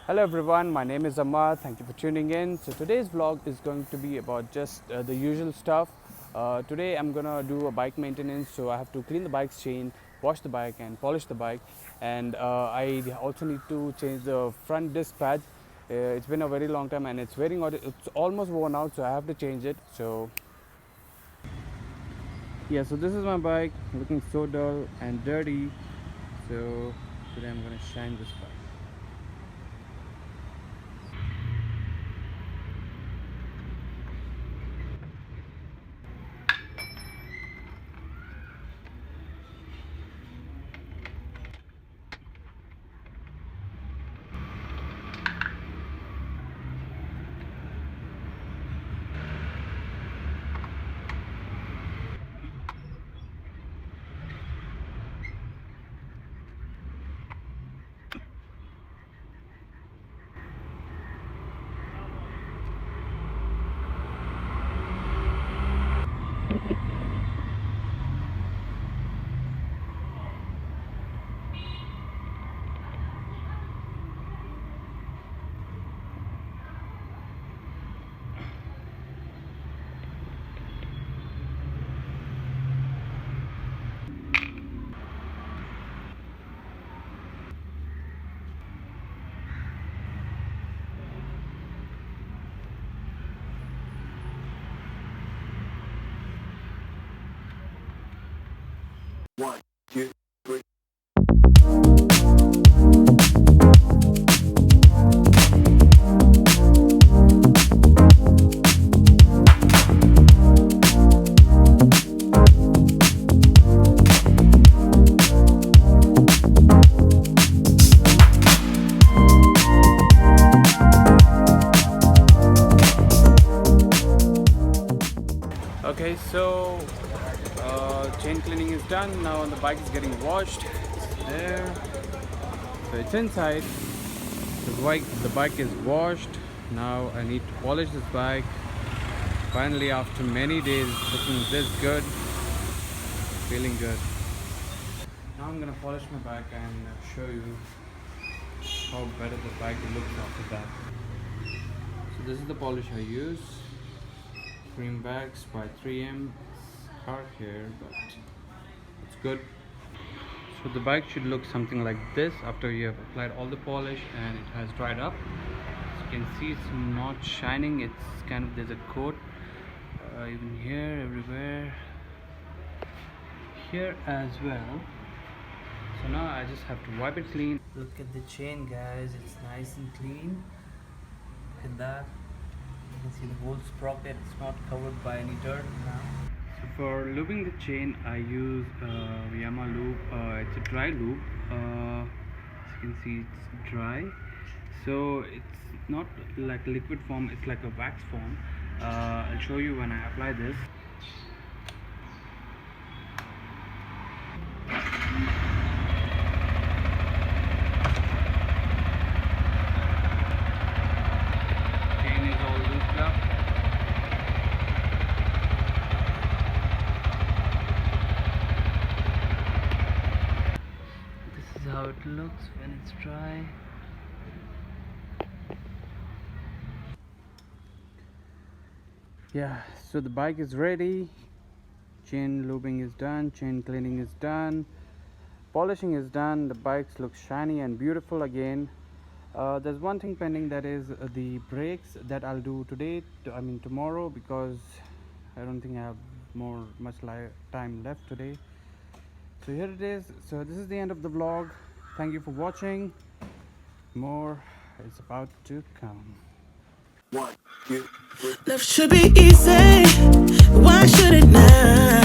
Hello everyone, my name is Amar. Thank you for tuning in. So today's vlog is going to be about just the usual stuff. Today I'm gonna do a bike maintenance, so I have to clean the bike's chain, wash the bike and polish the bike, and I also need to change the front disc pads. It's been a very long time and it's almost worn out, so I have to change it. So yeah, so this is my bike looking so dull and dirty. So today I'm gonna shine this bike. One, two, three. Okay, so chain cleaning is done. Now the bike is getting washed. It's there. So it's inside. The bike is washed. Now I need to polish this bike. Finally, after many days, it's looking this good. Feeling good. Now I'm gonna polish my bike and show you how better the bike looks after that. So this is the polish I use. Cream bags by 3M. It's hard here, but it's good. So the bike should look something like this after you have applied all the polish and it has dried up. As you can see, it's not shining. It's kind of, there's a coat even here, everywhere, here as well. So now I just have to wipe it clean. Look at the chain, guys, it's nice and clean. Look at that. You can see the whole sprocket, it's not covered by any dirt now. So for lubing the chain, I use Yamaha Lube. It's a dry lube. As you can see, it's dry. So it's not like liquid form, it's like a wax form. I'll show you when I apply this. Chain is all looped up. This is how it looks when it's dry. Yeah, so the bike is ready. Chain lubing is done, chain cleaning is done, polishing is done. The bikes look shiny and beautiful again. There's one thing pending, that is the brakes, that I'll do today, tomorrow, because I don't think I have much time left today. So here it is. So this is the end of the vlog. Thank you for watching. More is about to come. One, two, three. Love should be easy. Why should it not?